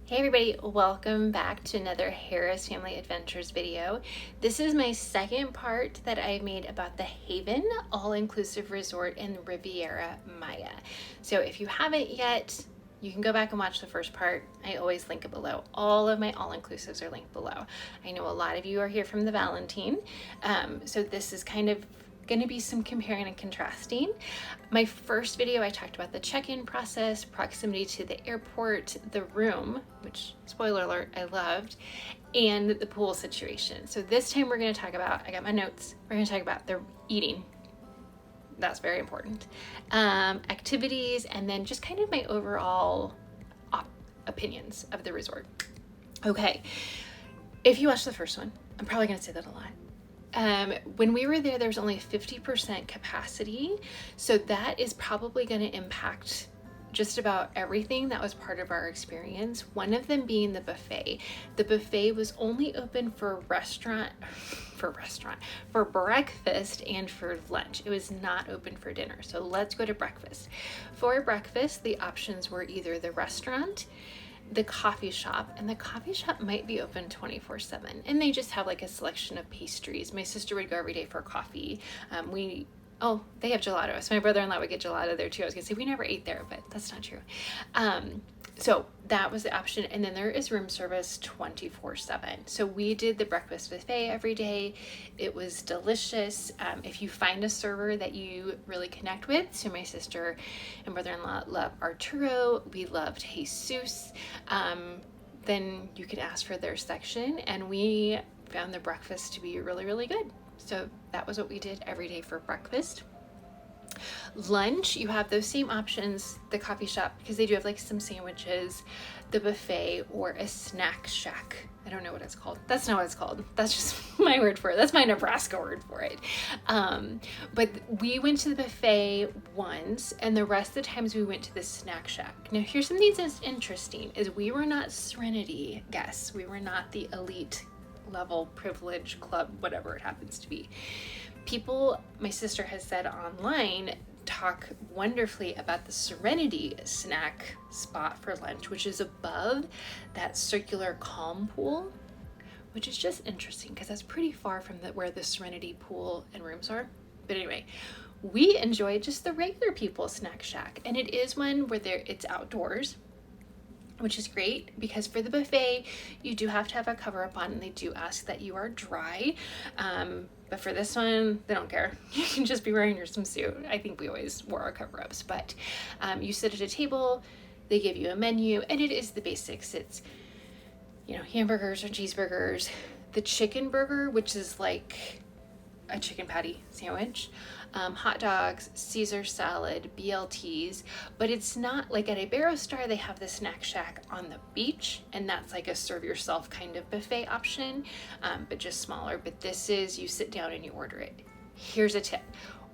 Hey everybody, welcome back to another Harris Family Adventures video. This is my second part that I made about the Haven All-Inclusive Resort in Riviera Maya. So if you haven't yet, you can go back and watch the first part. I always link it below. All of my all-inclusives are linked below. I know a lot of you are here from the Valentine, so this is kind of going to be some comparing and contrasting. My first video, I talked about the check-in process, proximity to the airport, the room, which, spoiler alert, I loved, and the pool situation. So this time we're going to talk about, I got my notes, we're going to talk about the eating. That's very important. Activities, and then just kind of my overall opinions of the resort. Okay, if you watched the first one, I'm probably going to say that a lot. When we were there was only 50% capacity, so that is probably going to impact just about everything that was part of our experience. One of them being the buffet. The buffet was only open for breakfast and for lunch. It was not open for dinner. So let's go to breakfast. For breakfast, the options were either the restaurant, the coffee shop, and the coffee shop might be open 24/7, and they just have like a selection of pastries. My sister would go every day for coffee. They have gelato, so my brother-in-law would get gelato there too. I was gonna say we never ate there, but that's not true. So that was the option, and then there is room service 24/7. So we did the breakfast buffet every day. It was delicious. If you find a server that you really connect with, so my sister and brother-in-law love Arturo, we loved Jesus, then you can ask for their section, and we found the breakfast to be really, really good. So that was what we did every day for breakfast. Lunch, you have those same options, the coffee shop, because they do have like some sandwiches, the buffet, or a snack shack. I don't know what it's called. That's not what it's called. That's just my word for it. That's my Nebraska word for it. But we went to the buffet once, and the rest of the times we went to the snack shack. Now, here's something that's interesting, is we were not Serenity guests. We were not the elite level privilege club, whatever it happens to be. People, my sister has said online, talk wonderfully about the Serenity snack spot for lunch, which is above that circular calm pool, which is just interesting because that's pretty far from where the Serenity pool and rooms are. But anyway, we enjoyed just the regular people snack shack, and it is one where it's outdoors, which is great because for the buffet, you do have to have a cover up on, and they do ask that you are dry. But for this one, they don't care. You can just be wearing your swimsuit. I think we always wore our cover-ups, but you sit at a table, they give you a menu, and it is the basics. It's, hamburgers or cheeseburgers, the chicken burger, which is like a chicken patty sandwich, hot dogs, Caesar salad, BLTs, but it's not like at Iberostar, they have the snack shack on the beach, and that's like a serve yourself kind of buffet option, but just smaller. But this is, you sit down and you order it. Here's a tip.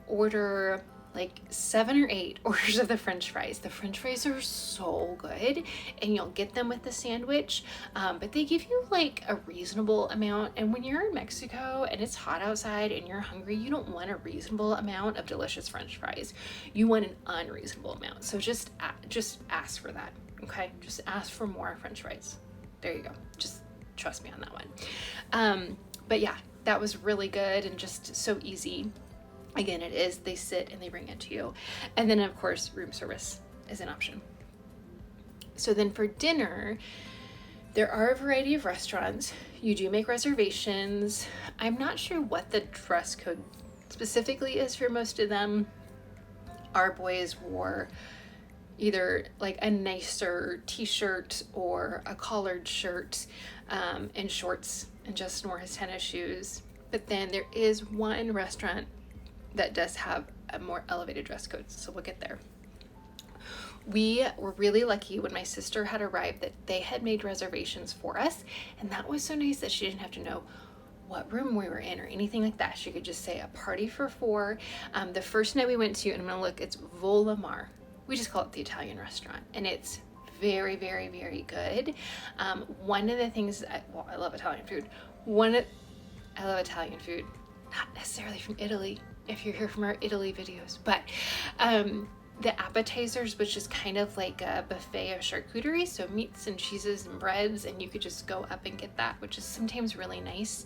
Order like 7 or 8 orders of the French fries. The French fries are so good, and you'll get them with the sandwich, but they give you like a reasonable amount. And when you're in Mexico and it's hot outside and you're hungry, you don't want a reasonable amount of delicious French fries. You want an unreasonable amount. So just ask for that, okay? Just ask for more French fries. There you go. Just trust me on that one. But yeah, that was really good and just so easy. Again, it is, they sit and they bring it to you. And then of course, room service is an option. So then for dinner, there are a variety of restaurants. You do make reservations. I'm not sure what the dress code specifically is for most of them. Our boys wore either like a nicer t-shirt or a collared shirt, and shorts, and Justin wore his tennis shoes. But then there is one restaurant that does have a more elevated dress code, so we'll get there. We were really lucky when my sister had arrived that they had made reservations for us, and that was so nice that she didn't have to know what room we were in or anything like that. She could just say a party for 4. The first night we went to, and I'm gonna look, it's Volamar. We just call it the Italian restaurant, and it's very, very, very good. One of the things, I love Italian food. I love Italian food, not necessarily from Italy, if you're here from our Italy videos, but the appetizers was just kind of like a buffet of charcuterie, so meats and cheeses and breads, and you could just go up and get that, which is sometimes really nice.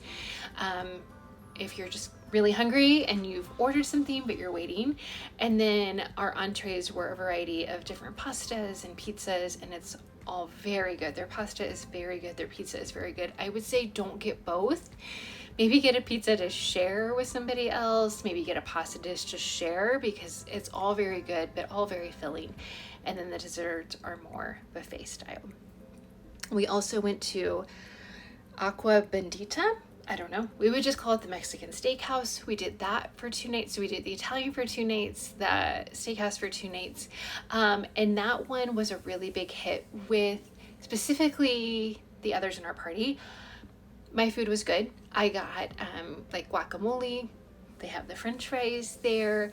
If you're just really hungry and you've ordered something but you're waiting. And then our entrees were a variety of different pastas and pizzas, and it's all very good. Their pasta is very good. Their pizza is very good. I would say don't get both. Maybe get a pizza to share with somebody else. Maybe get a pasta dish to share, because it's all very good, but all very filling. And then the desserts are more buffet style. We also went to Aqua Bendita. I don't know. We would just call it the Mexican steakhouse. We did that for 2 nights. So we did the Italian for 2 nights, the steakhouse for 2 nights. And that one was a really big hit with specifically the others in our party. My food was good. I got like guacamole. They have the French fries there.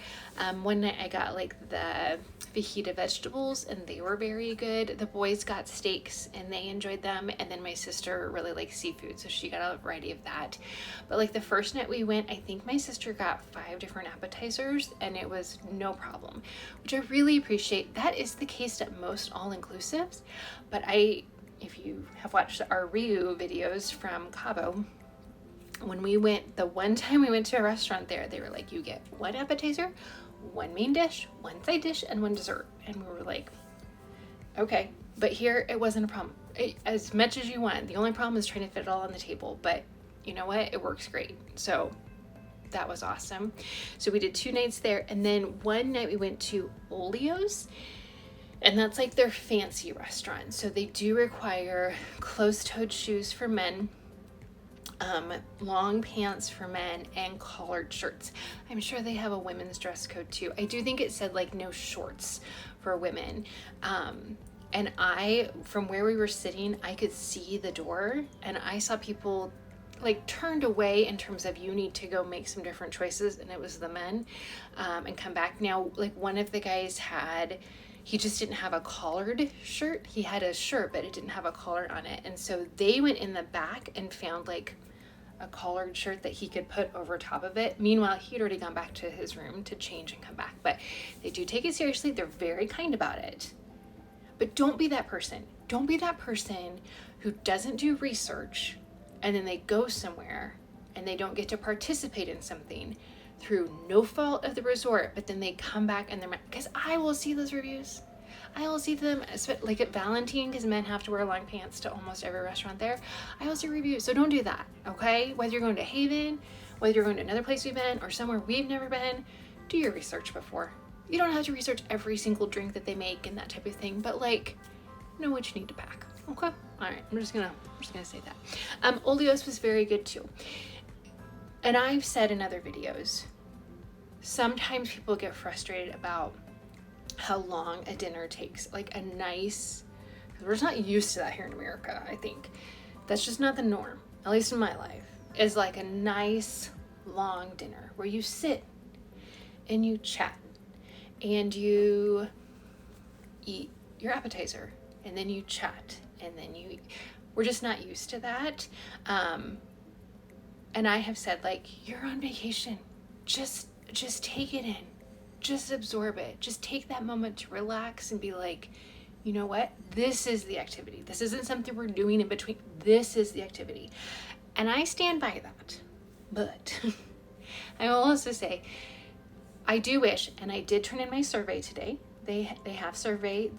One night I got like the fajita vegetables, and they were very good. The boys got steaks and they enjoyed them. And then my sister really likes seafood, so she got a variety of that. But like the first night we went, I think my sister got 5 different appetizers, and it was no problem, which I really appreciate. That is the case at most all-inclusives. But if you have watched our Ryu videos from Cabo, when we went, the one time we went to a restaurant there, they were like, you get 1 appetizer, 1 main dish, 1 side dish, and 1 dessert. And we were like, okay. But here it wasn't a problem. As much as you want. The only problem is trying to fit it all on the table. But you know what? It works great. So that was awesome. So we did 2 nights there. And then one night we went to Olio's. And that's like their fancy restaurant. So they do require closed-toed shoes for men, long pants for men, and collared shirts. I'm sure they have a women's dress code too. I do think it said like no shorts for women. And from where we were sitting, I could see the door, and I saw people like turned away in terms of, you need to go make some different choices, and it was the men, and come back. Now, like one of the guys he just didn't have a collared shirt. He had a shirt, but it didn't have a collar on it. And so they went in the back and found like a collared shirt that he could put over top of it. Meanwhile, he'd already gone back to his room to change and come back. But they do take it seriously. They're very kind about it. But don't be that person. Don't be that person who doesn't do research, and then they go somewhere and they don't get to participate in something through no fault of the resort, but then they come back and they're mad. Because I will see those reviews. I will see them, like at Valentine, because men have to wear long pants to almost every restaurant there. I will see reviews. So don't do that, okay? Whether you're going to Haven, whether you're going to another place we've been, or somewhere we've never been, do your research before. You don't have to research every single drink that they make and that type of thing, but like, know what you need to pack, okay? All right, I'm just gonna say that. Olio's was very good too. And I've said in other videos, sometimes people get frustrated about how long a dinner takes. Like we're just not used to that here in America, I think. That's just not the norm, at least in my life, is like a nice long dinner where you sit and you chat and you eat your appetizer and then you chat and then you eat. We're just not used to that. And I have said, like, you're on vacation. Just take it in. Just absorb it. Just take that moment to relax and be like, you know what? This is the activity. This isn't something we're doing in between. This is the activity. And I stand by that. But I will also say, I do wish, and I did turn in my survey today. They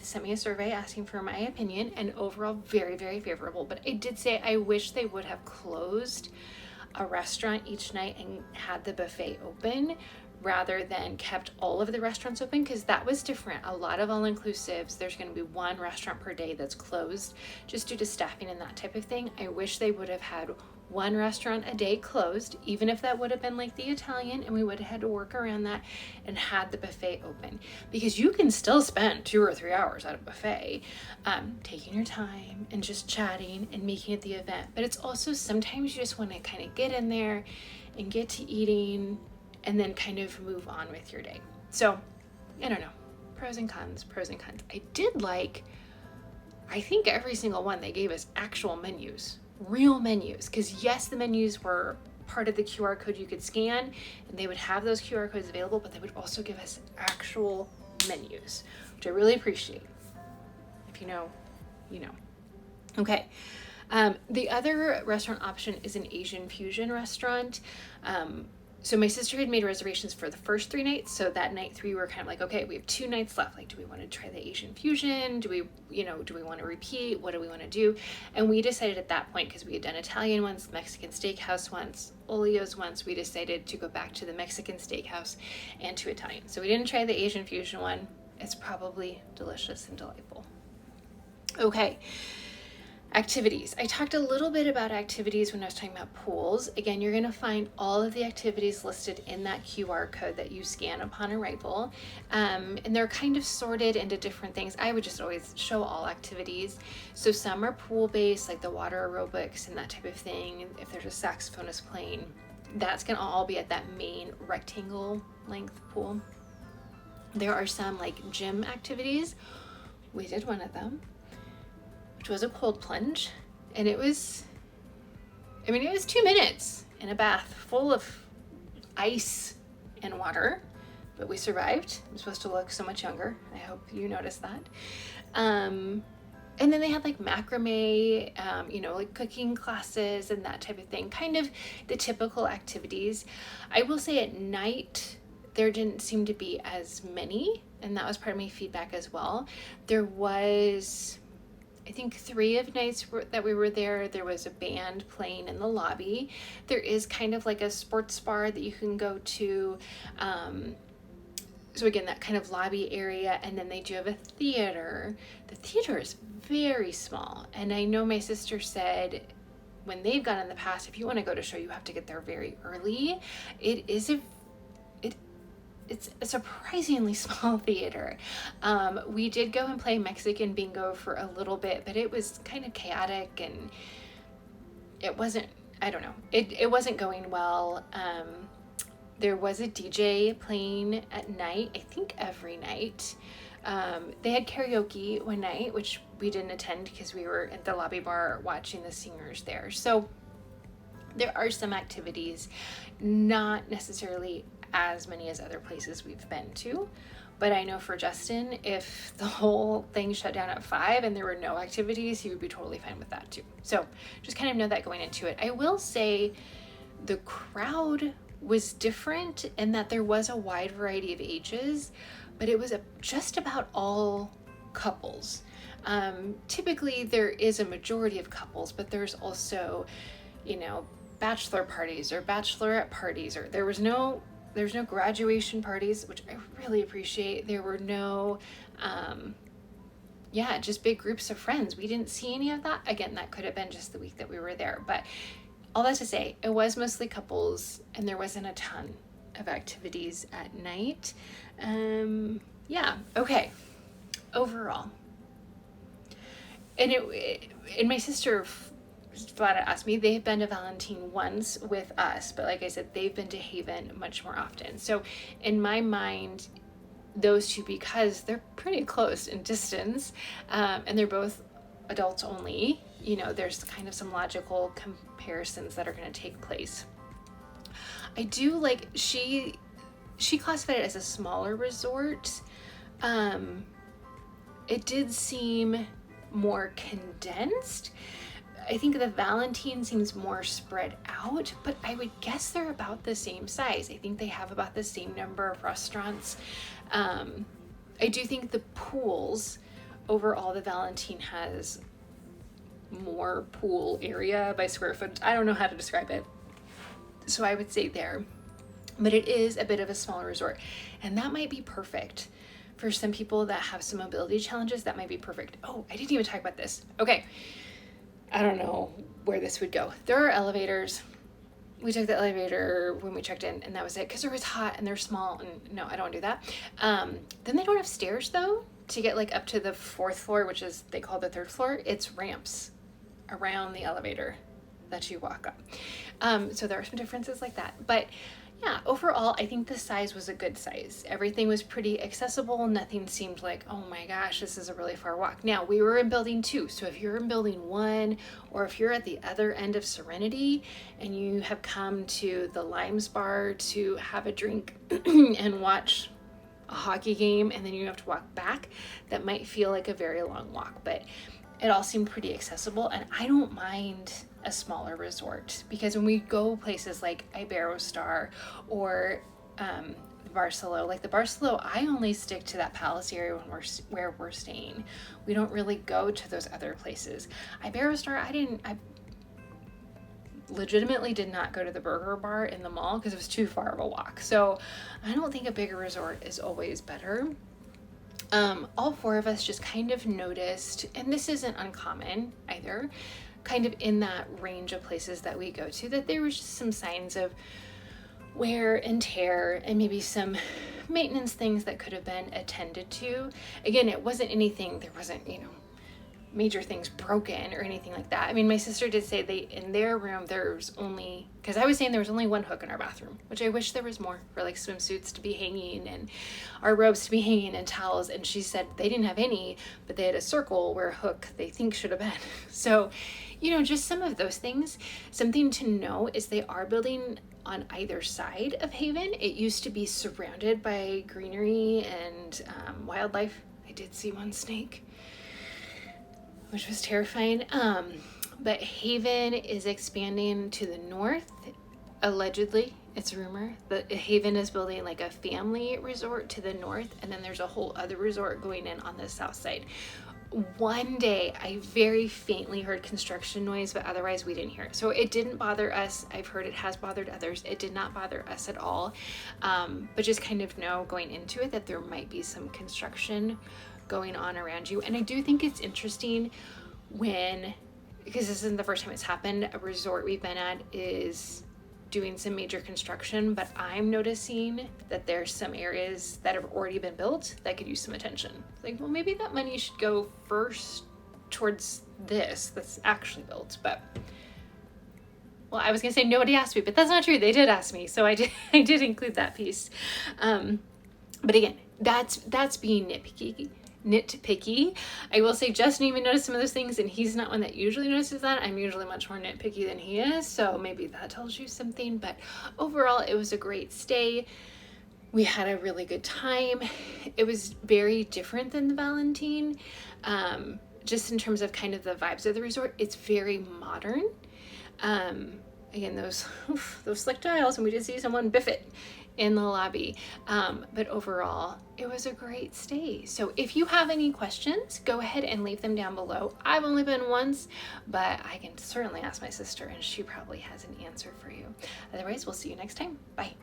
sent me a survey asking for my opinion, and overall very, very favorable. But I did say I wish they would have closed a restaurant each night and had the buffet open rather than kept all of the restaurants open, because that was different. A lot of all-inclusives, there's going to be 1 restaurant per day that's closed just due to staffing and that type of thing. I wish they would have had 1 restaurant a day closed, even if that would have been like the Italian, and we would have had to work around that and had the buffet open, because you can still spend 2 or 3 hours at a buffet taking your time and just chatting and making it the event. But it's also sometimes you just want to kind of get in there and get to eating and then kind of move on with your day. So I don't know, pros and cons. I did like, I think every single one they gave us actual menus, real menus, because yes, the menus were part of the QR code you could scan, and they would have those QR codes available, but they would also give us actual menus, which I really appreciate. If you know, you know. Okay. The other restaurant option is an Asian fusion restaurant. So my sister had made reservations for the first 3 nights. So that night 3, we were kind of like, okay, we have 2 nights left. Like, do we want to try the Asian fusion? Do we want to repeat? What do we want to do? And we decided at that point, because we had done Italian once, Mexican steakhouse once, Olio's once, we decided to go back to the Mexican steakhouse and to Italian. So we didn't try the Asian fusion one. It's probably delicious and delightful. Okay. Activities. I talked a little bit about activities when I was talking about pools. Again, you're going to find all of the activities listed in that QR code that you scan upon arrival. And they're kind of sorted into different things. I would just always show all activities. So some are pool-based, like the water aerobics and that type of thing. If there's a saxophonist playing, that's going to all be at that main rectangle length pool. There are some like gym activities. We did one of them, which was a cold plunge, and it was 2 minutes in a bath full of ice and water, but we survived. I'm supposed to look so much younger. I hope you noticed that. And then they had like macrame, like cooking classes and that type of thing, kind of the typical activities. I will say at night, there didn't seem to be as many, and that was part of my feedback as well. There was, I think 3 of nights that we were there was a band playing in the lobby. There is kind of like a sports bar that you can go to. So again, that kind of lobby area, and then they do have a theater. The theater is very small, and I know my sister said when they've gone in the past, if you want to go to a show, you have to get there very early. It's a surprisingly small theater. We did go and play Mexican bingo for a little bit, but it was kind of chaotic, and it wasn't, I don't know, it wasn't going well. There was a DJ playing at night, I think every night. They had karaoke one night, which we didn't attend because we were at the lobby bar watching the singers there. So there are some activities, not necessarily as many as other places we've been to, but I know for Justin, if the whole thing shut down at 5 and there were no activities, he would be totally fine with that too. So just kind of know that going into it. I will say the crowd was different in that there was a wide variety of ages, but it was just about all couples. Typically there is a majority of couples, but there's also, bachelor parties or bachelorette parties, or there's no graduation parties, which I really appreciate. There were no, just big groups of friends. We didn't see any of that. Again, that could have been just the week that we were there. But all that to say, it was mostly couples, and there wasn't a ton of activities at night. Okay. Overall. And my sister flat out asked me, they've been to Valentine once with us, but like I said, they've been to Haven much more often. So in my mind, those two, because they're pretty close in distance, and they're both adults only, there's kind of some logical comparisons that are going to take place. I do like, she classified it as a smaller resort. It did seem more condensed. I think the Valentine seems more spread out, but I would guess they're about the same size. I think they have about the same number of restaurants. I do think the pools, overall, the Valentine has more pool area by square foot. I don't know how to describe it. So I would say there, but it is a bit of a smaller resort, and that might be perfect for some people that have some mobility challenges. That might be perfect. Oh, I didn't even talk about this. Okay. I don't know where this would go. There are elevators. We took the elevator when we checked in, and that was it, because it was hot and they're small, and no, I don't want to do that. Then they don't have stairs though to get like up to the 4th floor, which is, they call the 3rd floor. It's ramps around the elevator that you walk up. So there are some differences like that, but yeah, overall, I think the size was a good size. Everything was pretty accessible. Nothing seemed like, oh my gosh, this is a really far walk. Now, we were in building 2. So if you're in building 1, or if you're at the other end of Serenity and you have come to the Limes bar to have a drink and watch a hockey game and then you have to walk back, that might feel like a very long walk. But it all seemed pretty accessible, and I don't mind a smaller resort, because when we go places like Iberostar or Barcelona, like the Barcelona, I only stick to that palace area when where we're staying. We don't really go to those other places. Iberostar, I legitimately did not go to the burger bar in the mall because it was too far of a walk. So I don't think a bigger resort is always better. All four of us just kind of noticed, and this isn't uncommon either, kind of in that range of places that we go to, that there was just some signs of wear and tear and maybe some maintenance things that could have been attended to. Again, it wasn't anything, there wasn't, major things broken or anything like that. I mean, my sister did say in their room, there's only, because I was saying there was only one hook in our bathroom, which I wish there was more, for like swimsuits to be hanging and our robes to be hanging and towels. And she said they didn't have any, but they had a circle where a hook they think should have been. So, just some of those things. Something to know is they are building on either side of Haven. It used to be surrounded by greenery and wildlife. I did see one snake, which was terrifying. But Haven is expanding to the north. Allegedly, it's a rumor that Haven is building like a family resort to the north, and then there's a whole other resort going in on the south side. One day I very faintly heard construction noise, but otherwise we didn't hear it. So it didn't bother us. I've heard it has bothered others. It did not bother us at all. But just kind of know going into it that there might be some construction going on around you. And I do think it's interesting because this isn't the first time it's happened, a resort we've been at is doing some major construction, but I'm noticing that there's some areas that have already been built that could use some attention. Like, well, maybe that money should go first towards this that's actually built. But, well, I was gonna say nobody asked me, but that's not true. They did ask me, so I did include that piece. But again, that's being nitpicky. I will say Justin even noticed some of those things, and he's not one that usually notices that. I'm usually much more nitpicky than he is, so maybe that tells you something. But overall, it was a great stay. We had a really good time. It was very different than the Valentine, just in terms of kind of the vibes of the resort. It's very modern. Again, those slick tiles, and we did see someone biff it in the lobby. But overall, it was a great stay. So if you have any questions, go ahead and leave them down below. I've only been once, but I can certainly ask my sister, and she probably has an answer for you. Otherwise, we'll see you next time. Bye.